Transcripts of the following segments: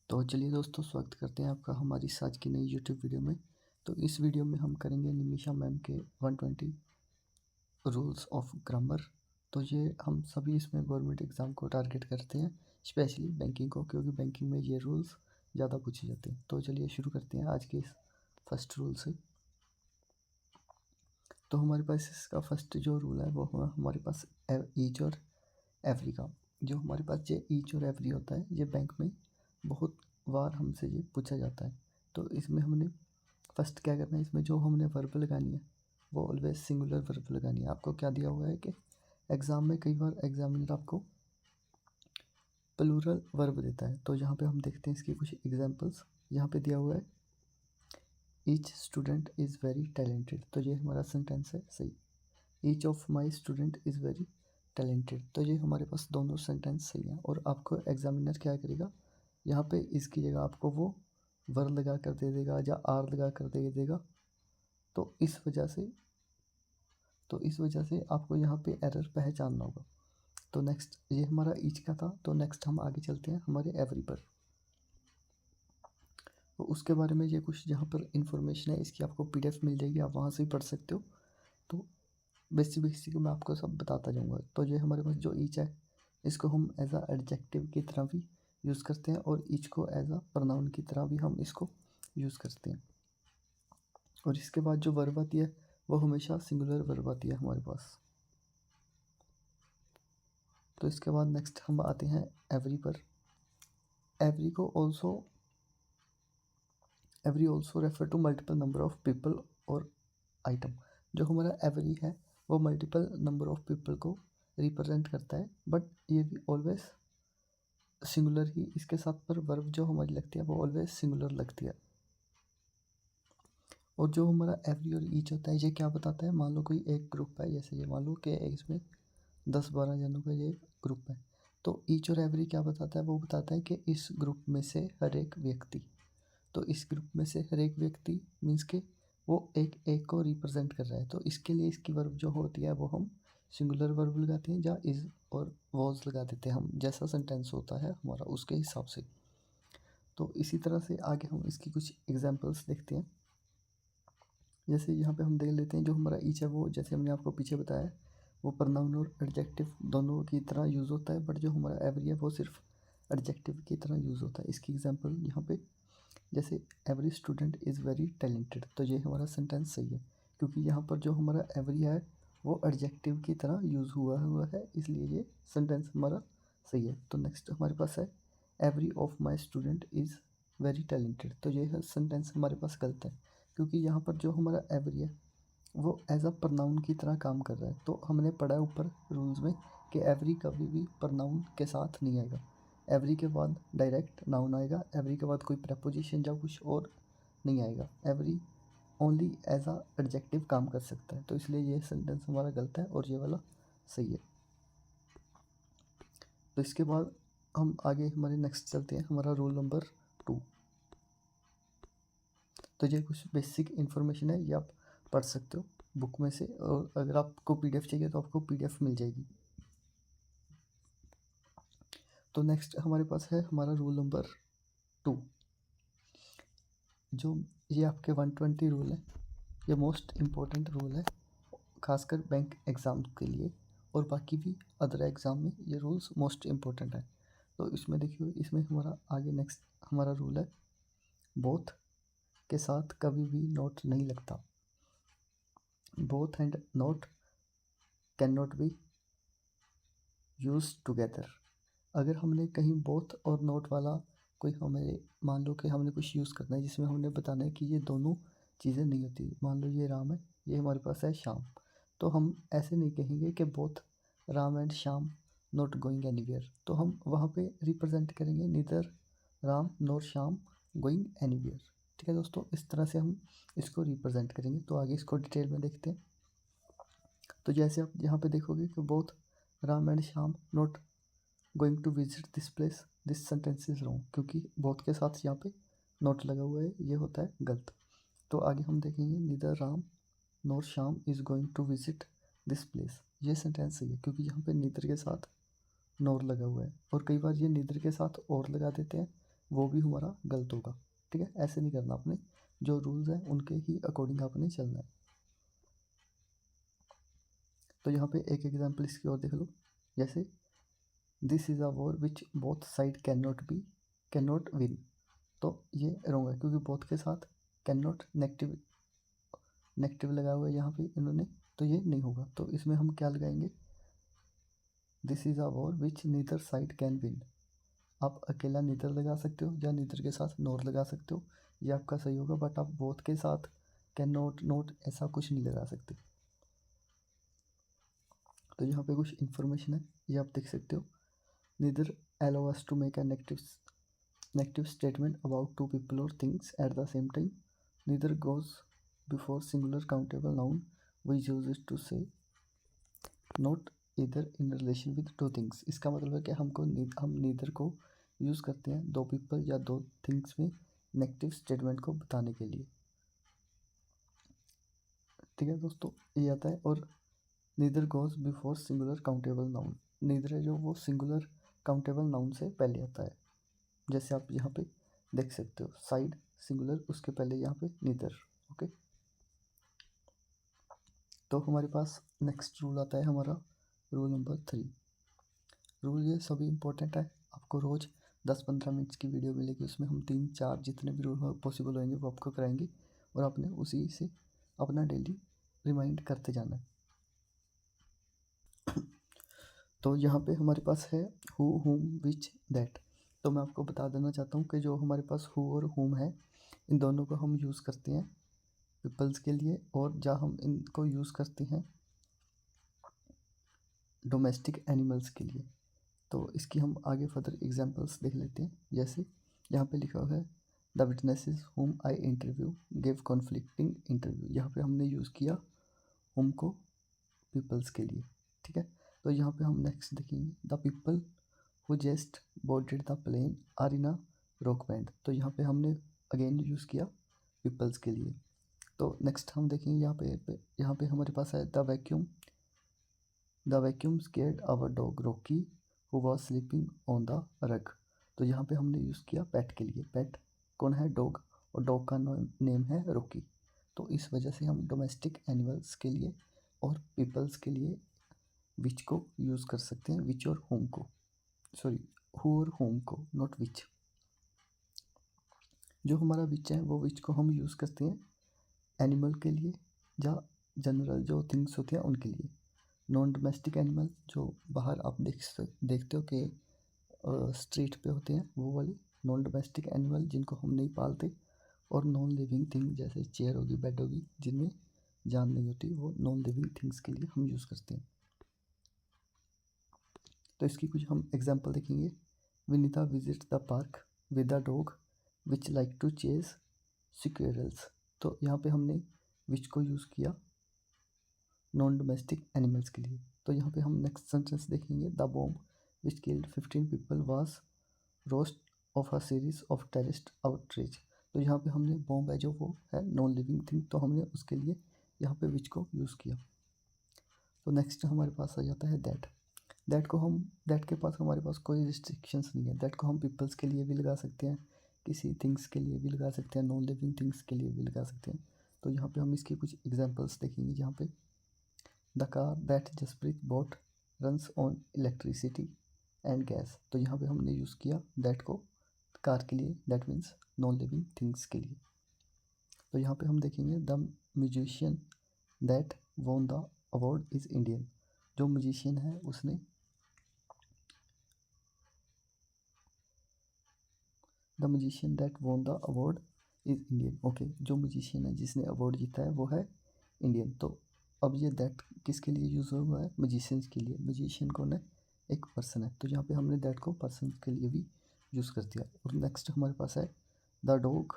तो चलिए दोस्तों, स्वागत करते हैं आपका हमारी आज की नई यूट्यूब वीडियो में। तो इस वीडियो में हम करेंगे निमिषा मैम के 120 रूल्स ऑफ ग्रामर। तो ये हम सभी इसमें गवर्नमेंट एग्ज़ाम को टारगेट करते हैं, स्पेशली बैंकिंग को, क्योंकि बैंकिंग में ये रूल्स ज़्यादा पूछे जाते हैं। तो चलिए शुरू करते हैं आज के इस फर्स्ट रूल से। तो हमारे पास इसका फर्स्ट जो रूल है वो हमारे पास ईच और एवरी का। जो हमारे पास ये ईच और एवरी होता है, ये बैंक में बहुत बार हमसे ये पूछा जाता है। तो इसमें हमने फर्स्ट क्या करना है, इसमें जो हमने वर्ब लगानी है वो ऑलवेज सिंगुलर वर्ब लगानी है। आपको क्या दिया हुआ है कि एग्ज़ाम में कई बार एग्जामिनर आपको प्लूरल वर्ब देता है। तो यहाँ पे हम देखते हैं इसकी कुछ एग्जांपल्स। यहाँ पे दिया हुआ है each student is very talented, तो ये हमारा सेंटेंस है सही। Each of my student is very talented, तो ये हमारे पास दोनों सेंटेंस सही हैं। और आपको एग्जामिनर क्या करेगा, यहाँ पे इसकी जगह आपको वो वर लगा कर दे देगा या आर लगा कर दे देगा। तो इस वजह से आपको यहाँ पे एरर पहचानना होगा। तो नेक्स्ट ये हमारा ईच का था। तो नेक्स्ट हम आगे चलते हैं हमारे एवरी पर। तो उसके बारे में ये कुछ जहाँ पर इंफॉर्मेशन है, इसकी आपको PDF मिल जाएगी, आप वहाँ से ही पढ़ सकते हो। तो बेसिक मैं आपको सब बताता जाऊँगा। तो ये हमारे पास जो ईच है, इसको हम एज अ एडजेक्टिव की तरह भी यूज़ करते हैं और ईच को एज अ प्रोनाउन की तरह भी हम इसको यूज़ करते हैं। और इसके बाद जो वर्ब आती है वो हमेशा सिंगुलर वर्ब आती है हमारे पास। तो इसके बाद नेक्स्ट हम आते हैं एवरी पर। Every also refer to multiple number of people और आइटम। जो हमारा एवरी है वो मल्टीपल नंबर ऑफ पीपल को रिप्रेजेंट करता है, बट ये भी ऑलवेज सिंगुलर ही इसके साथ पर वर्ब जो हमारी लगती है वो ऑलवेज सिंगुलर लगती है। और जो हमारा एवरी और ईच होता है, ये क्या बताता है, मान लो कोई एक ग्रुप है, जैसे ये मान लो कि इसमें 10-12 जनों का ये ग्रुप है। तो ईच और एवरी क्या बताता है, वो बताता है कि इस ग्रुप में से हर एक व्यक्ति। तो इस ग्रुप में से हर एक व्यक्ति मीन्स के वो एक एक को रिप्रेजेंट कर रहा है। तो इसके लिए इसकी वर्ब जो होती है वो हम सिंगुलर वर्ब लगाते हैं या इज़ और वॉज लगा देते हैं, हम जैसा सेंटेंस होता है हमारा उसके हिसाब से। तो इसी तरह से आगे हम इसकी कुछ एग्जांपल्स देखते हैं। जैसे यहाँ पे हम देख लेते हैं जो हमारा ईच है वो, जैसे हमने आपको पीछे बताया, वो प्रोनाउन और एडजेक्टिव दोनों की तरह यूज़ होता है, बट जो हमारा एवरी है वो सिर्फ एडजेक्टिव की तरह यूज़ होता है। इसकी एग्जांपल यहाँ पे जैसे every student is very talented, तो ये हमारा सेंटेंस सही है, क्योंकि यहाँ पर जो हमारा एवरी है वो एडजेक्टिव की तरह यूज़ हुआ है, इसलिए ये सेंटेंस हमारा सही है। तो नेक्स्ट हमारे पास है every of my student is very talented, तो ये सेंटेंस हमारे पास गलत है, क्योंकि यहाँ पर जो हमारा एवरी है वो एज अ प्रनाउन की तरह काम कर रहा है। तो हमने पढ़ा है ऊपर रूल्स में कि एवरी कभी भी प्रनाउन के साथ नहीं आएगा, एवरी के बाद डायरेक्ट नाउन आएगा, एवरी के बाद कोई प्रपोजिशन या कुछ और नहीं आएगा। Every only as a adjective काम कर सकता है, तो इसलिए ये सेंटेंस हमारा गलत है और ये वाला सही है। तो इसके बाद हम आगे हमारे नेक्स्ट चलते हैं, हमारा रूल नंबर 2। तो ये कुछ बेसिक इन्फॉर्मेशन है, ये आप पढ़ सकते हो बुक में से, और अगर आपको PDF चाहिए तो आपको PDF मिल जाएगी। तो नेक्स्ट हमारे पास है हमारा रूल नंबर 2। जो ये आपके 120 रूल है, ये मोस्ट इम्पोर्टेंट रूल है, खासकर बैंक एग्ज़ाम के लिए, और बाकी भी अदर एग्ज़ाम में ये रूल्स मोस्ट इम्पोर्टेंट है। तो इसमें देखिए, इसमें हमारा आगे नेक्स्ट हमारा रूल है, बोथ के साथ कभी भी नोट नहीं लगता। Both and note can not be use together. अगर हमने कहीं बोथ और नोट वाला कोई, हमें मान लो कि हमने कुछ यूज़ करना है जिसमें हमने बताना है कि ये दोनों चीज़ें नहीं होती, मान लो ये राम है, ये हमारे पास है श्याम, तो हम ऐसे नहीं कहेंगे कि both Ram and Shyam not going anywhere. तो हम वहाँ पे रिप्रेजेंट करेंगे neither Ram nor Shyam going anywhere. ठीक है दोस्तों, इस तरह से हम इसको रिप्रेजेंट करेंगे। तो आगे इसको डिटेल में देखते हैं। तो जैसे आप यहाँ पे देखोगे कि both Ram and Shyam not going to visit this place, this sentence is wrong, क्योंकि बोथ के साथ यहाँ पे नॉट लगा हुआ है, ये होता है गलत। तो आगे हम देखेंगे neither Ram nor Shyam is going to visit this place, ये सेंटेंस सही है, क्योंकि यहाँ पे नीदर के साथ नॉर लगा हुआ है। और कई बार ये नीदर के साथ और लगा देते हैं, वो भी हमारा गलत होगा। ठीक है, ऐसे नहीं करना, आपने जो रूल्स हैं उनके ही अकॉर्डिंग आपने चलना है। तो यहाँ पे एक एग्जाम्पल इसकी और देख लो, जैसे this is a war which both side can not win. तो ये रॉन्ग है, क्योंकि बोथ के साथ कैन नॉट नेगेटिव लगाया हुआ है यहाँ पे इन्होंने, तो ये नहीं होगा। तो इसमें हम क्या लगाएंगे, this is a war which neither side can win. आप अकेला नीदर लगा सकते हो या नीदर के साथ नॉर लगा सकते हो, ये आपका सही होगा, बट आप बोथ के साथ कैन नॉट ऐसा कुछ नहीं लगा सकते। तो यहाँ पे कुछ इन्फॉर्मेशन है, ये आप देख सकते हो। Neither allow us to make a negative statement about two people or things at the same time. Neither goes before singular countable noun. We use it to say not either in relation with two things. इसका मतलब है कि हम neither को use करते हैं दो people या दो things में नेगेटिव स्टेटमेंट को बताने के लिए। ठीक है दोस्तों, ये आता है। और neither goes before singular countable noun. neither है जो वो सिंगुलर काउंटेबल नाउन से पहले आता है, जैसे आप यहाँ पे देख सकते हो, साइड सिंगुलर, उसके पहले यहाँ पे नीदर। ओके, तो हमारे पास नेक्स्ट रूल आता है हमारा रूल नंबर 3। रूल ये सभी इंपॉर्टेंट है, आपको रोज़ 10-15 मिनट्स की वीडियो मिलेगी, उसमें हम 3-4 जितने भी रूल पॉसिबल होंगे वो आपको कराएंगे, और आपने उसी से अपना डेली रिमाइंड करते जाना है। तो यहाँ पे हमारे पास है हु, हुम, विच, दैट। तो मैं आपको बता देना चाहता हूँ कि जो हमारे पास हु और हुम है, इन दोनों को हम यूज़ करते हैं पीपल्स के लिए, और जहाँ हम इनको यूज़ करते हैं डोमेस्टिक एनिमल्स के लिए। तो इसकी हम आगे फर्दर एग्जांपल्स देख लेते हैं। जैसे यहाँ पे लिखा हुआ है द विटनेसेस हुम I interview give conflicting interview. यहाँ पे हमने यूज़ किया हुम को पीपल्स के लिए। ठीक है, तो यहाँ पे हम नेक्स्ट देखेंगे the people who just boarded the plane are in a rock band. तो यहाँ पे हमने अगेन यूज़ किया पीपल्स के लिए। तो नेक्स्ट हम देखेंगे यहाँ पे हमारे पास है the vacuum scared our dog Rocky who was sleeping on the rug. तो यहाँ पे हमने यूज़ किया पेट के लिए। पेट कौन है, डॉग, और डॉग का नेम है रॉकी। तो इस वजह से हम डोमेस्टिक एनिमल्स के लिए और पीपल्स के लिए विच को यूज़ कर सकते हैं, विच और होम को, सॉरी हु और होम को, नॉट विच। जो हमारा विच है वो विच को हम यूज़ करते हैं एनिमल के लिए या जनरल जो थिंग्स होते हैं उनके लिए। नॉन डोमेस्टिक एनिमल जो बाहर आप देखते हो कि स्ट्रीट पे होते हैं, वो वाले नॉन डोमेस्टिक एनिमल जिनको हम नहीं पालते, और नॉन लिविंग थिंग जैसे चेयर होगी, बेड होगी, जिनमें जान नहीं होती, वो नॉन लिविंग थिंग्स के लिए हम यूज़ करते हैं। तो इसकी कुछ हम एग्जांपल देखेंगे। Vinita visit the park with the dog which like to chase squirrels. तो यहाँ पे हमने विच को यूज़ किया नॉन डोमेस्टिक एनिमल्स के लिए। तो यहाँ पे हम नेक्स्ट सेंटेंस देखेंगे the bomb which killed 15 people was roast of a series of terrorist outreach. तो यहाँ पे हमने बॉम्ब है जो वो है नॉन लिविंग थिंग, तो हमने उसके लिए यहाँ पे विच को यूज़ किया। तो नेक्स्ट हमारे पास आ जाता है दैट। दैट के पास हमारे पास कोई रिस्ट्रिक्शंस नहीं है। दैट को हम पीपल्स के लिए भी लगा सकते हैं, किसी थिंग्स के लिए भी लगा सकते हैं, नॉन लिविंग थिंग्स के लिए भी लगा सकते हैं। तो यहाँ पे हम इसकी कुछ एग्जांपल्स देखेंगे। जहाँ पे the car that Jaspreet bought runs on electricity and gas. तो यहाँ पे हमने यूज़ किया दैट को कार के लिए, that means non living things के लिए। तो यहाँ पे हम देखेंगे the musician that won the award is Indian. जो म्यूजिशियन है उसने the musician that won the award is Indian. Okay, जो म्यूजिशियन है जिसने अवार्ड जीता है वो है इंडियन। तो अब ये दैट किसके लिए यूज़ हुआ है, म्यूजिशियंस के लिए। म्यूजिशियन कौन है, एक पर्सन है, तो यहाँ पे हमने दैट को पर्सन के लिए भी यूज़ कर दिया। और नेक्स्ट हमारे पास है the dog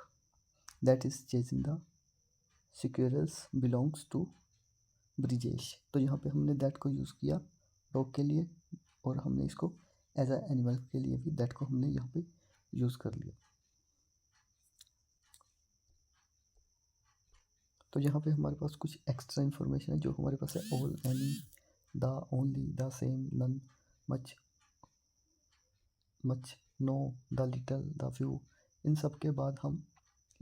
that is chasing the squirrels belongs to Brijesh. तो यहाँ पे हमने दैट को यूज़ किया डॉग के लिए, और हमने इसको एज अ एनिमल के लिए भी दैट को हमने यहाँ पे यूज़ कर लिया। तो यहाँ पे हमारे पास कुछ एक्स्ट्रा इन्फॉर्मेशन है जो हमारे पास है all, any, the, only, the same, none, much, no, the little, the few, इन सब के बाद हम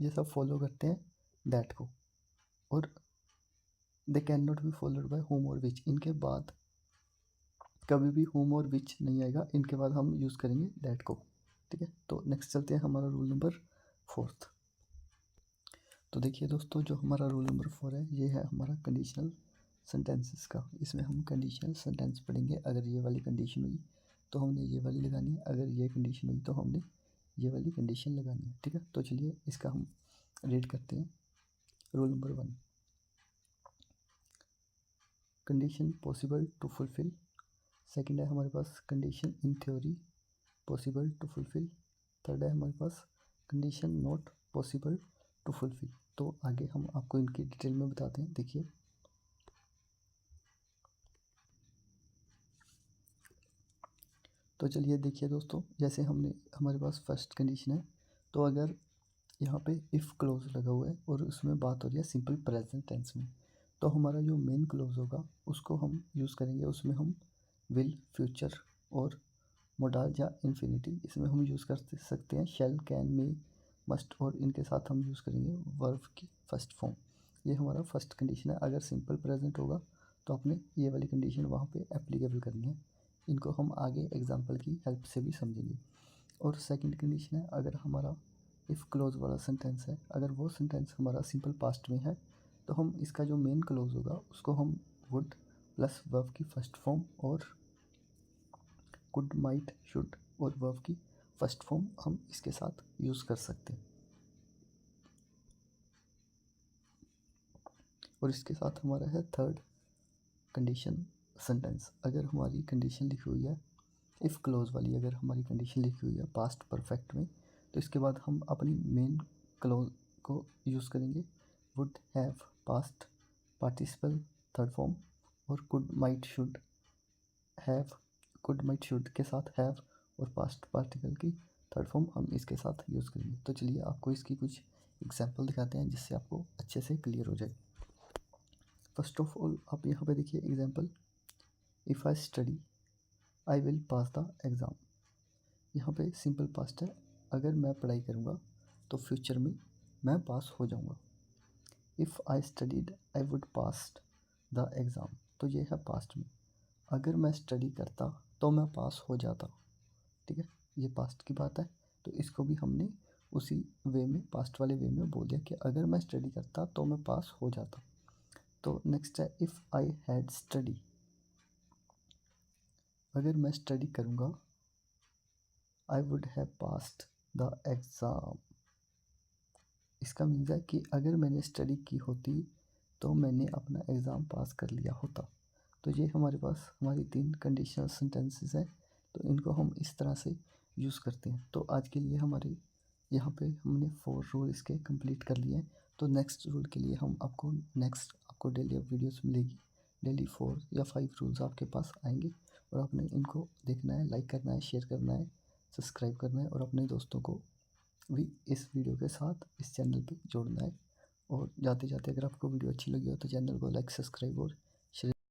ये सब फॉलो करते हैं दैट को, और they can not be followed by home और विच, इनके बाद कभी भी होम और विच नहीं आएगा, इनके बाद हम यूज़ करेंगे दैट को। ठीक है, तो नेक्स्ट चलते हैं हमारा रूल नंबर 4। तो देखिए दोस्तों, जो हमारा रूल नंबर 4 है, ये है हमारा कंडीशनल सेंटेंसेस का। इसमें हम कंडीशनल सेंटेंस पढ़ेंगे। अगर ये वाली कंडीशन हुई तो हमने ये वाली लगानी है, अगर ये कंडीशन हुई तो हमने ये वाली कंडीशन लगानी है। ठीक है, तो चलिए इसका हम रीड करते हैं। Rule number 1, condition possible to fulfil. Second है हमारे पास condition in theory possible to fulfil. Third है हमारे पास condition not possible to fulfil. तो आगे हम आपको इनकी डिटेल में बताते हैं। देखिए, तो चलिए देखिए दोस्तों, जैसे हमारे पास फर्स्ट कंडीशन है, तो अगर यहाँ पे इफ़ क्लोज लगा हुआ है और उसमें बात हो रही है सिंपल प्रेजेंट टेंस में, तो हमारा जो मेन क्लोज होगा उसको हम यूज़ करेंगे। उसमें हम विल, फ्यूचर और मोडाल या इन्फिनिटी, इसमें हम यूज़ कर सकते हैं शैल, कैन, मे, मस्ट, और इनके साथ हम यूज़ करेंगे वर्ब की फर्स्ट फॉर्म। ये हमारा फर्स्ट कंडीशन है। अगर सिंपल प्रेजेंट होगा तो आपने ये वाली कंडीशन वहाँ पे एप्लीकेबल करनी है। इनको हम आगे एग्जांपल की हेल्प से भी समझेंगे। और सेकंड कंडीशन है, अगर हमारा इफ़ क्लोज वाला सेंटेंस है, अगर वो सेंटेंस हमारा सिंपल पास्ट में है, तो हम इसका जो मेन क्लोज होगा उसको हम वुड प्लस वर्ब की फर्स्ट फॉर्म और कुड, माइट, शुड और वर्ब की फर्स्ट फॉर्म हम इसके साथ यूज़ कर सकते हैं। और इसके साथ हमारा है थर्ड कंडीशन सेंटेंस। अगर हमारी कंडीशन लिखी हुई है इफ़ क्लोज वाली, अगर हमारी कंडीशन लिखी हुई है पास्ट परफेक्ट में, तो इसके बाद हम अपनी मेन क्लोज को यूज़ करेंगे would, have, past participle third form, और could, might, should have, could, might, should के साथ हैव और पास्ट पार्टिकल की थर्ड फॉर्म हम इसके साथ यूज़ करेंगे। तो चलिए आपको इसकी कुछ एग्जाम्पल दिखाते हैं जिससे आपको अच्छे से क्लियर हो जाए। फर्स्ट ऑफ ऑल आप यहाँ पे देखिए example, if I study I will pass the exam. यहाँ पे सिंपल पास्ट है, अगर मैं पढ़ाई करूँगा तो फ्यूचर में मैं पास हो जाऊँगा। If I studied I would pass the exam, तो ये है पास्ट में। अगर मैं स्टडी करता तो मैं पास हो जाता। ठीक है, ये पास्ट की बात है, तो इसको भी हमने उसी वे में, पास्ट वाले वे में बोल दिया कि अगर मैं स्टडी करता तो मैं पास हो जाता। तो नेक्स्ट है इफ़ आई हैड स्टडी, अगर मैं स्टडी करूँगा I would have passed the exam. इसका मीन्स है कि अगर मैंने स्टडी की होती तो मैंने अपना एग्ज़ाम पास कर लिया होता। तो ये हमारे पास हमारी 3 कंडीशनल सेंटेंसेस हैं, तो इनको हम इस तरह से यूज़ करते हैं। तो आज के लिए हमारे यहाँ पे हमने 4 रूल इसके कंप्लीट कर लिए हैं। तो नेक्स्ट रूल के लिए हम आपको डेली वीडियोस मिलेगी। डेली 4 या 5 रूल्स आपके पास आएंगे और आपने इनको देखना है, लाइक करना है, शेयर करना है, सब्सक्राइब करना है और अपने दोस्तों को भी इस वीडियो के साथ इस चैनल पे जोड़ना है। और जाते जाते अगर आपको वीडियो अच्छी लगी हो तो चैनल को लाइक, सब्सक्राइब और शेयर